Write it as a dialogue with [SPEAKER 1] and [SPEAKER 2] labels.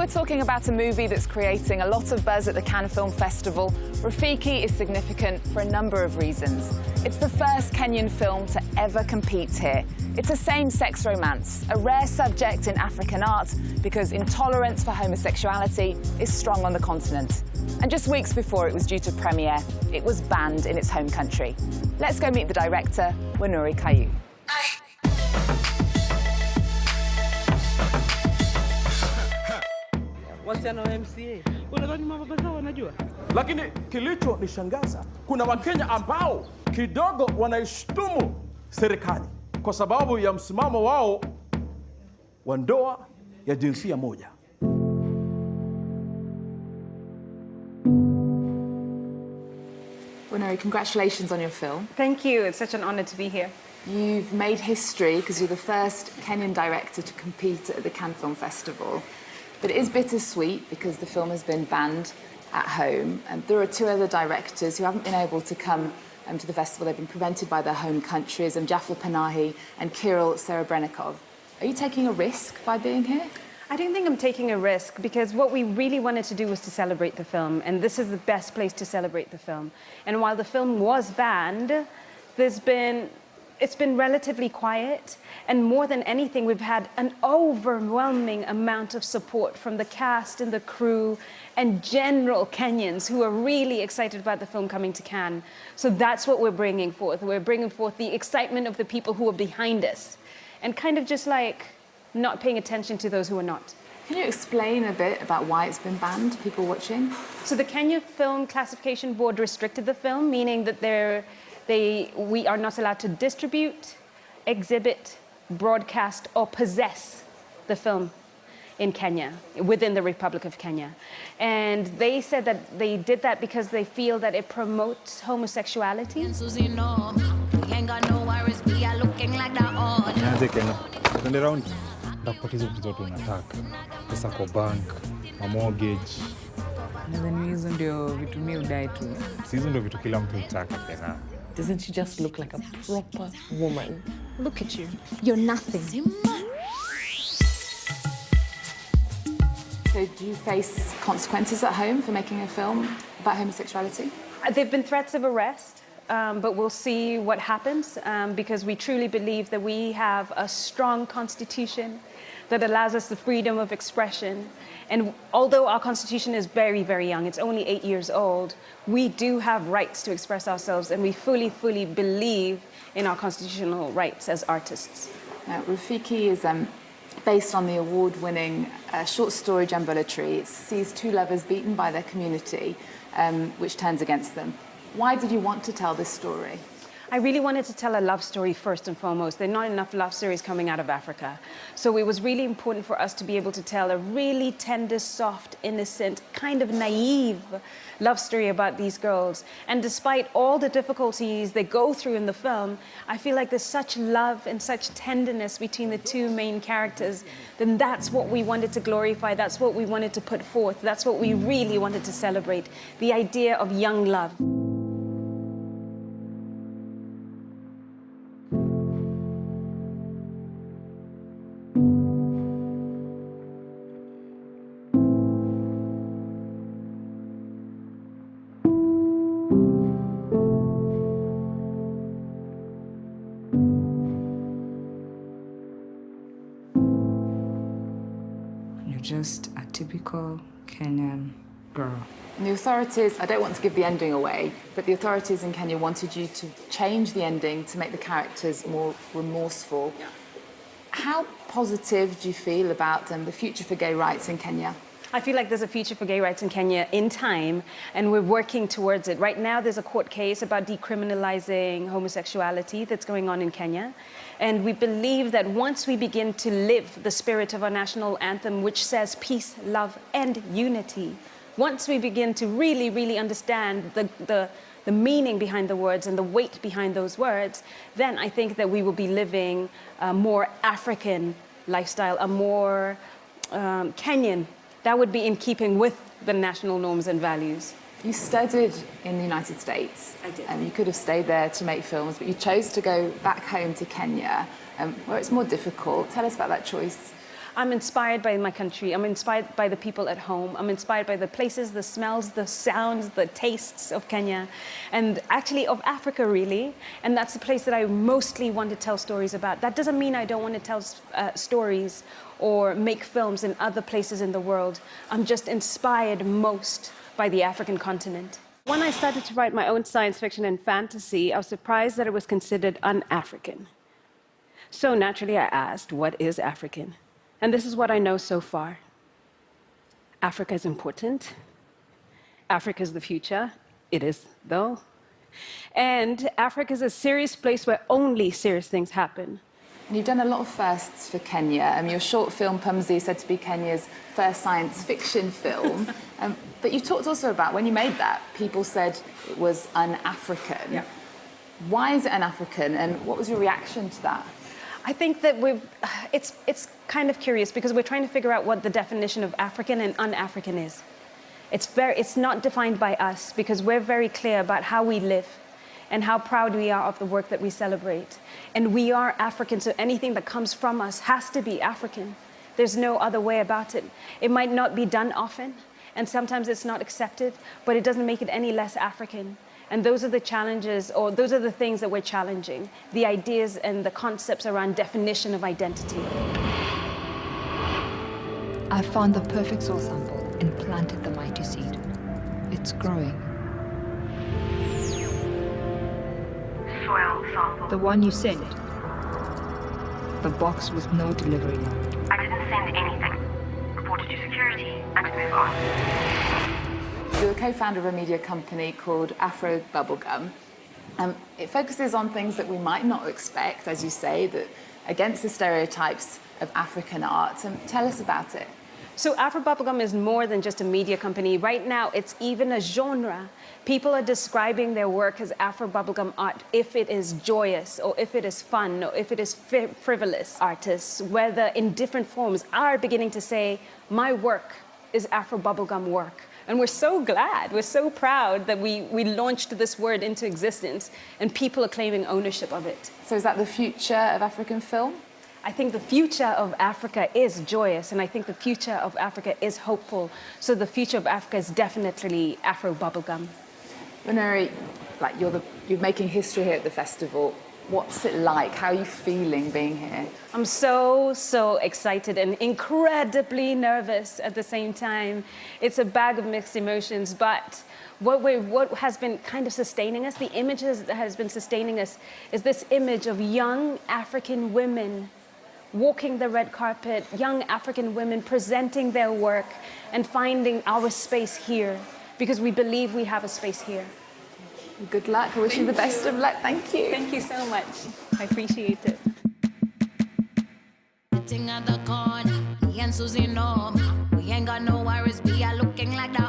[SPEAKER 1] we're talking about a movie that's creating a lot of buzz at the Cannes Film Festival, Rafiki is significant for a number of reasons. It's the first Kenyan film to ever compete here. It's a same-sex romance, a rare subject in African art because intolerance for homosexuality is strong on the continent. And just weeks before it was due to premiere, it was banned in its home country. Let's go meet the director, Wanuri Kahiu.
[SPEAKER 2] Lakini kilichonishangaza, kuna Wakenya ambao kidogo wanaishtumu serikali kwa sababu ya msimamo wao wa ndoa ya jinsia moja.
[SPEAKER 1] Wanuri, congratulations on your film.
[SPEAKER 3] Thank you. It's such an honor to be here.
[SPEAKER 1] You've made history because you're the first Kenyan director to compete at the Cannes Film Festival. But it is bittersweet because the film has been banned at home. And there are two other directors who haven't been able to come to the festival. They've been prevented by their home countries, Jafar Panahi and Kirill Serebrennikov. Are you taking a risk by being here?
[SPEAKER 3] I don't think I'm taking a risk because what we really wanted to do was to celebrate the film, and this is the best place to celebrate the film. And while the film was banned, it's been relatively quiet, and more than anything, we've had an overwhelming amount of support from the cast and the crew and general Kenyans who are really excited about the film coming to Cannes. So that's what we're bringing forth. We're bringing forth the excitement of the people who are behind us and kind of just like not paying attention to those who are not.
[SPEAKER 1] Can you explain a bit about why it's been banned, people watching?
[SPEAKER 3] So the Kenya Film Classification Board restricted the film, meaning that we are not allowed to distribute, exhibit, broadcast, or possess the film in Kenya, within the Republic of Kenya. And they said that they did that because they feel that it promotes homosexuality.
[SPEAKER 4] Kupatiza vitu zote unataka, pesa kwa bank, mortgage.
[SPEAKER 5] Nadhani hizo ndio vitu mimi udai tu.
[SPEAKER 4] Hizo ndio vitu kila mtu hutaka tena.
[SPEAKER 6] Doesn't she just look like a proper woman?
[SPEAKER 7] Look at you. You're nothing.
[SPEAKER 1] So do you face consequences at home for making a film about homosexuality?
[SPEAKER 3] There have been threats of arrest. But we'll see what happens because we truly believe that we have a strong constitution that allows us the freedom of expression. And although our constitution is very, very young, it's only 8 years old, we do have rights to express ourselves, and we fully, fully believe in our constitutional rights as artists.
[SPEAKER 1] Rafiki is based on the award-winning short story Jambolatry. It sees two lovers beaten by their community, which turns against them. Why did you want to tell this story?
[SPEAKER 3] I really wanted to tell a love story first and foremost. There are not enough love stories coming out of Africa. So it was really important for us to be able to tell a really tender, soft, innocent, kind of naive love story about these girls. And despite all the difficulties they go through in the film, I feel like there's such love and such tenderness between the two main characters. Then that's what we wanted to glorify. That's what we wanted to put forth. That's what we really wanted to celebrate. The idea of young love.
[SPEAKER 5] Just a typical Kenyan girl.
[SPEAKER 1] And the authorities, I don't want to give the ending away, but the authorities in Kenya wanted you to change the ending to make the characters more remorseful. Yeah. How positive do you feel about the future for gay rights in Kenya?
[SPEAKER 3] I feel like there's a future for gay rights in Kenya in time, and we're working towards it. Right now, there's a court case about decriminalizing homosexuality that's going on in Kenya. And we believe that once we begin to live the spirit of our national anthem, which says peace, love, and unity, once we begin to really, really understand the meaning behind the words and the weight behind those words, then I think that we will be living a more African lifestyle, a more Kenyan. That would be in keeping with the national norms and values.
[SPEAKER 1] You studied in the United States.
[SPEAKER 3] I did.
[SPEAKER 1] You could have stayed there to make films, but you chose to go back home to Kenya, where it's more difficult. Tell us about that choice.
[SPEAKER 3] I'm inspired by my country. I'm inspired by the people at home. I'm inspired by the places, the smells, the sounds, the tastes of Kenya, and actually of Africa, really. And that's the place that I mostly want to tell stories about. That doesn't mean I don't want to tell stories or make films in other places in the world. I'm just inspired most by the African continent. When I started to write my own science fiction and fantasy, I was surprised that it was considered un-African. So naturally, I asked, what is African? And this is what I know so far. Africa is important. Africa is the future. It is, though. And Africa is a serious place where only serious things happen.
[SPEAKER 1] And you've done a lot of firsts for Kenya. Your short film, Pumzi, is said to be Kenya's first science fiction film. But you talked also about, when you made that, people said it was un-African.
[SPEAKER 3] Yeah.
[SPEAKER 1] Why is it un-African, and what was your reaction to that?
[SPEAKER 3] I think that it's kind of curious because we're trying to figure out what the definition of African and un-African is. It's not defined by us because we're very clear about how we live and how proud we are of the work that we celebrate. And we are African, so anything that comes from us has to be African. There's no other way about it. It might not be done often, and sometimes it's not accepted, but it doesn't make it any less African. And those are the challenges, or those are the things that we're challenging, the ideas and the concepts around definition of identity.
[SPEAKER 7] I found the perfect soil sample and planted the mighty seed. It's growing.
[SPEAKER 8] Soil sample.
[SPEAKER 7] The one you sent. The box with no delivery note.
[SPEAKER 8] I didn't send anything. Reported to security and move on.
[SPEAKER 1] You're the co-founder of a media company called Afro Bubblegum. It focuses on things that we might not expect, as you say, that against the stereotypes of African art. Tell us about it.
[SPEAKER 3] So Afro Bubblegum is more than just a media company. Right now, it's even a genre. People are describing their work as Afro Bubblegum art if it is joyous, or if it is fun, or if it is frivolous. Artists, whether in different forms, are beginning to say, my work is Afro Bubblegum work. And we're so glad, we're so proud that we launched this word into existence and people are claiming ownership of it.
[SPEAKER 1] So is that the future of African film?
[SPEAKER 3] I think the future of Africa is joyous, and I think the future of Africa is hopeful. So the future of Africa is definitely Afro Bubblegum.
[SPEAKER 1] Wanuri, you're making history here at the festival. What's it like? How are you feeling being here?
[SPEAKER 3] I'm so excited and incredibly nervous at the same time. It's a bag of mixed emotions, but what has been kind of sustaining us, the images that has been sustaining us, is this image of young African women walking the red carpet, young African women presenting their work and finding our space here, because we believe we have a space here.
[SPEAKER 1] Good luck. I wish you the best of luck. Thank you.
[SPEAKER 3] Thank you so much. I appreciate it.
[SPEAKER 9] At the corner, me and Susie know we ain't got no worries. We are looking like that.